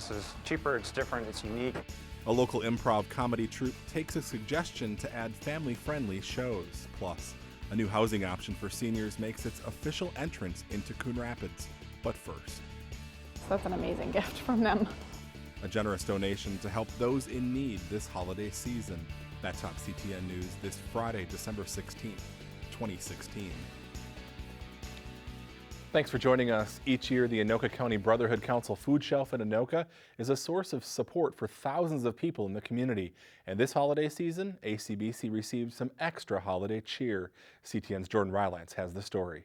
This is cheaper, it's different, it's unique. A local improv comedy troupe takes a suggestion to add family-friendly shows. Plus, a new housing option for seniors makes its official entrance into Coon Rapids. But first, that's an amazing gift from them. A generous donation to help those in need this holiday season. That's top CTN News this Friday, December 16th, 2016. Thanks for joining us. Each year, the Anoka County Brotherhood Council Food Shelf in Anoka is a source of support for thousands of people in the community. And this holiday season, ACBC received some extra holiday cheer. CTN's Jordan Rylance has the story.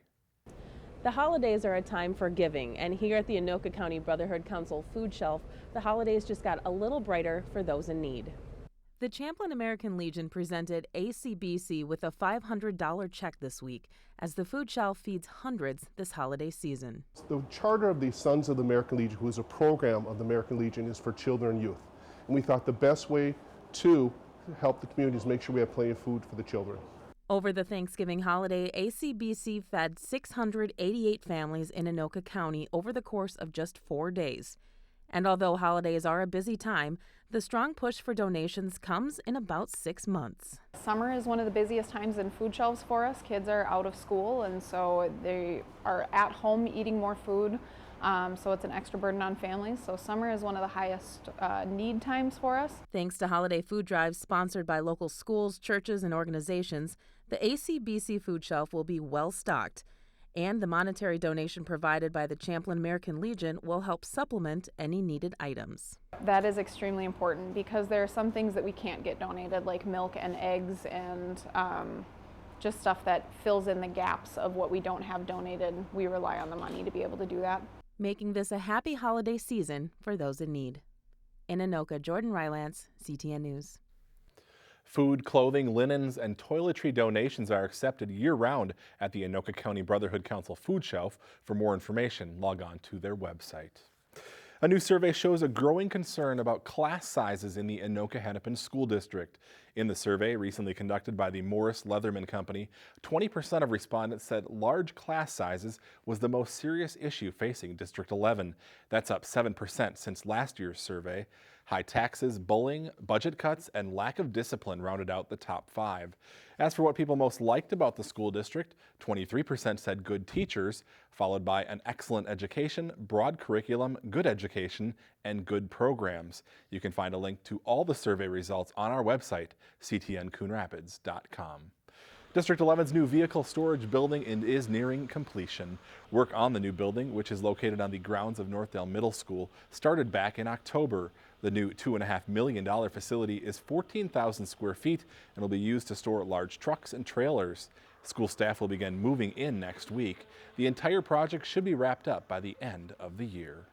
The holidays are a time for giving, and here at the Anoka County Brotherhood Council Food Shelf, the holidays just got a little brighter for those in need. The Champlain American Legion presented ACBC with a $500 check this week as the food shelf feeds hundreds this holiday season. The charter of the Sons of the American Legion, who is a program of the American Legion, is for children and youth. And we thought the best way to help the community is make sure we have plenty of food for the children. Over the Thanksgiving holiday, ACBC fed 688 families in Anoka County over the course of just 4 days. And although holidays are a busy time, the strong push for donations comes in about 6 months. Summer is one of the busiest times in food shelves for us. Kids are out of school, and so they are at home eating more food. So it's an extra burden on families. So summer is one of the highest need times for us. Thanks to holiday food drives sponsored by local schools, churches, and organizations, the ACBC food shelf will be well stocked. And the monetary donation provided by the Champlain American Legion will help supplement any needed items. That is extremely important because there are some things that we can't get donated, like milk and eggs and just stuff that fills in the gaps of what we don't have donated. We rely on the money to be able to do that. Making this a happy holiday season for those in need. In Anoka, Jordan Rylance, CTN News. Food, clothing, linens, and toiletry donations are accepted year-round at the Anoka County Brotherhood Council Food Shelf. For more information, log on to their website. A new survey shows a growing concern about class sizes in the Anoka-Hennepin School District. In the survey, recently conducted by the Morris Leatherman Company, 20% of respondents said large class sizes was the most serious issue facing District 11. That's up 7% since last year's survey. High taxes, bullying, budget cuts, and lack of discipline rounded out the top 5. As for what people most liked about the school district, 23% said good teachers, followed by an excellent education, broad curriculum, good education, and good programs. You can find a link to all the survey results on our website, ctncoonrapids.com. District 11's new vehicle storage building is nearing completion. Work on the new building, which is located on the grounds of Northdale Middle School, started back in October. The new $2.5 million facility is 14,000 square feet and will be used to store large trucks and trailers. School staff will begin moving in next week. The entire project should be wrapped up by the end of the year.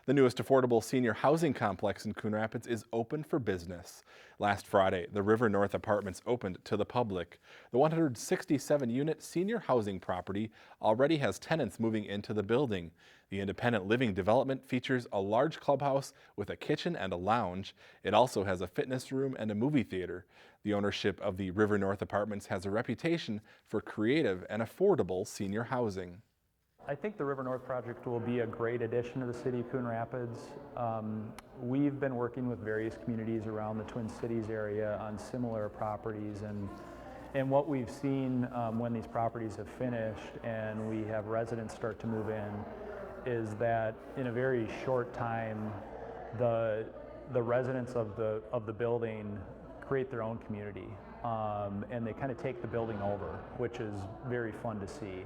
The newest affordable senior housing complex in Coon Rapids is open for business. Last Friday, the River North Apartments opened to the public. The 167-unit senior housing property already has tenants moving into the building. The independent living development features a large clubhouse with a kitchen and a lounge. It also has a fitness room and a movie theater. The ownership of the River North Apartments has a reputation for creative and affordable senior housing. I think the River North project will be a great addition to the city of Coon Rapids. We've been working with various communities around the Twin Cities area on similar properties, and what we've seen when these properties have finished and we have residents start to move in is that in a very short time the residents of the building create their own community, and they kind of take the building over, which is very fun to see.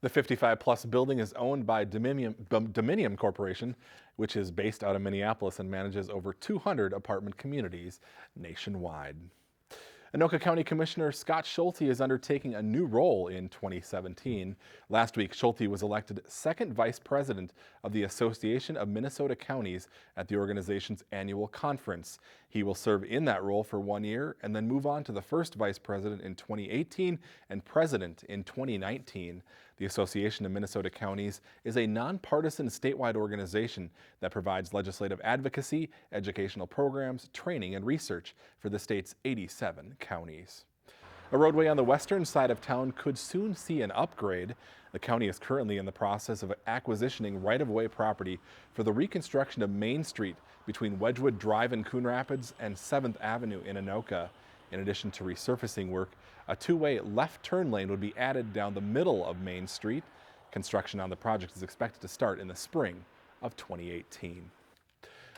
The 55-plus building is owned by Dominium Corporation, which is based out of Minneapolis and manages over 200 apartment communities nationwide. Anoka County Commissioner Scott Schulte is undertaking a new role in 2017. Last week, Schulte was elected second vice president of the Association of Minnesota Counties at the organization's annual conference. He will serve in that role for 1 year and then move on to the first vice president in 2018 and president in 2019. The Association of Minnesota Counties is a nonpartisan statewide organization that provides legislative advocacy, educational programs, training, and research for the state's 87 counties. A roadway on the western side of town could soon see an upgrade. The county is currently in the process of acquisitioning right-of-way property for the reconstruction of Main Street between Wedgwood Drive in Coon Rapids and 7th Avenue in Anoka. In addition to resurfacing work, a two-way left turn lane would be added down the middle of Main Street. Construction on the project is expected to start in the spring of 2018.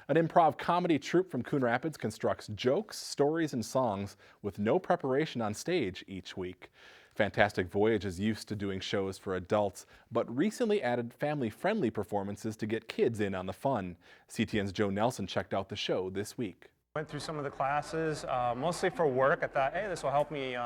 An improv comedy troupe from Coon Rapids constructs jokes, stories, and songs with no preparation on stage each week. Fantastic Voyage is used to doing shows for adults, but recently added family-friendly performances to get kids in on the fun. CTN's Joe Nelson checked out the show this week. Went through some of the classes, mostly for work. I thought, hey, this will help me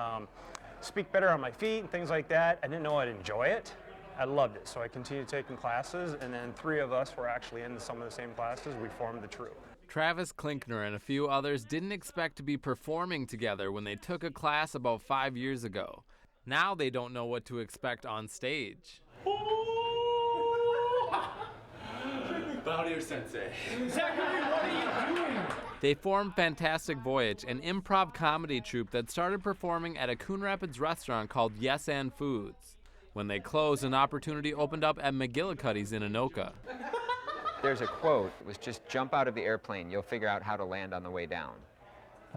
speak better on my feet and things like that. I didn't know I'd enjoy it. I loved it, so I continued taking classes, and then 3 of us were actually in some of the same classes. We formed the troupe. Travis Klinkner and a few others didn't expect to be performing together when they took a class about 5 years ago. Now they don't know what to expect on stage. Bow to your sensei. Zachary, what are you doing? They formed Fantastic Voyage, an improv comedy troupe that started performing at a Coon Rapids restaurant called Yes and Foods. When they closed, an opportunity opened up at McGillicuddy's in Anoka. There's a quote, it was just jump out of the airplane, you'll figure out how to land on the way down.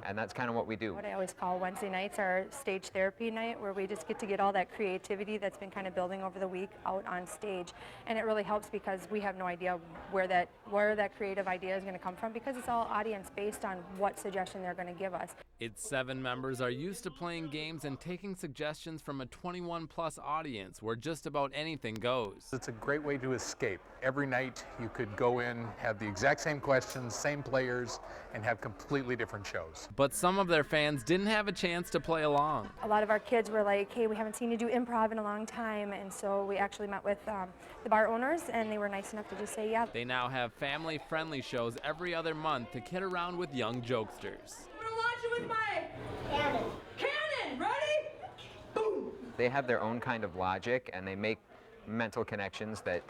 And that's kind of what we do. What I always call Wednesday nights our stage therapy night, where we just get all that creativity that's been kind of building over the week out on stage. And it really helps because we have no idea where that creative idea is going to come from, because it's all audience based on what suggestion they're going to give us. Its 7 members are used to playing games and taking suggestions from a 21-plus audience where just about anything goes. It's a great way to escape. Every night you could go in, have the exact same questions, same players, and have completely different shows. But some of their fans didn't have a chance to play along. A lot of our kids were like, hey, we haven't seen you do improv in a long time, and so we actually met with the bar owners, and they were nice enough to just say yeah. They now have family-friendly shows every other month to kid around with young jokesters. I'm gonna launch it with my cannon. Cannon, ready? Boom! They have their own kind of logic, and they make mental connections that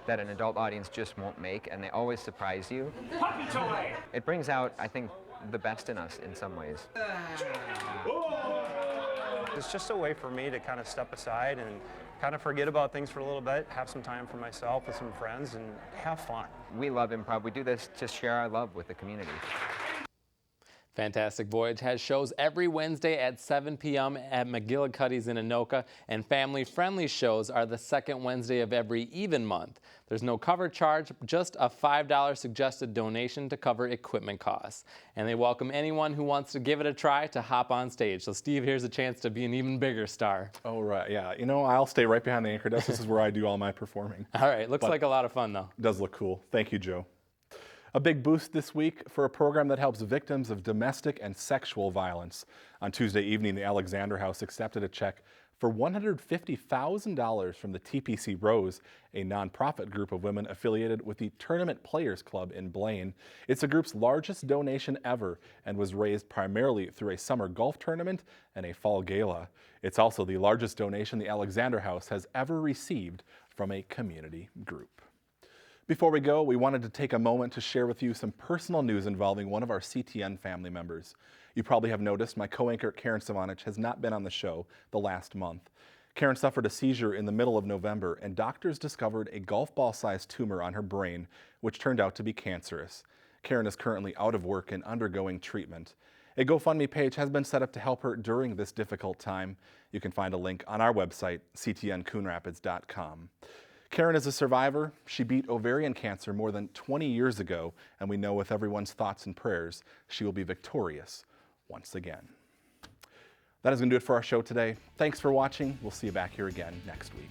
an adult audience just won't make, and they always surprise you. Puppy toy! It brings out, I think, the best in us in some ways. It's just a way for me to kind of step aside and kind of forget about things for a little bit, have some time for myself with some friends, and have fun. We love improv. We do this to share our love with the community. Fantastic Voyage has shows every Wednesday at 7 p.m. at McGillicuddy's in Anoka, and family-friendly shows are the second Wednesday of every even month. There's no cover charge, just a $5 suggested donation to cover equipment costs. And they welcome anyone who wants to give it a try to hop on stage. So Steve, here's a chance to be an even bigger star. Oh, right, yeah. You know, I'll stay right behind the anchor desk. This is where I do all my performing. All right, looks like a lot of fun, though. Does look cool. Thank you, Joe. A big boost this week for a program that helps victims of domestic and sexual violence. On Tuesday evening, the Alexander House accepted a check for $150,000 from the TPC Rose, a nonprofit group of women affiliated with the Tournament Players Club in Blaine. It's the group's largest donation ever and was raised primarily through a summer golf tournament and a fall gala. It's also the largest donation the Alexander House has ever received from a community group. Before we go, we wanted to take a moment to share with you some personal news involving one of our CTN family members. You probably have noticed my co-anchor Karen Savanich has not been on the show the last month. Karen suffered a seizure in the middle of November, and doctors discovered a golf ball-sized tumor on her brain, which turned out to be cancerous. Karen is currently out of work and undergoing treatment. A GoFundMe page has been set up to help her during this difficult time. You can find a link on our website, ctncoonrapids.com. Karen is a survivor. She beat ovarian cancer more than 20 years ago, and we know with everyone's thoughts and prayers, she will be victorious once again. That is going to do it for our show today. Thanks for watching. We'll see you back here again next week.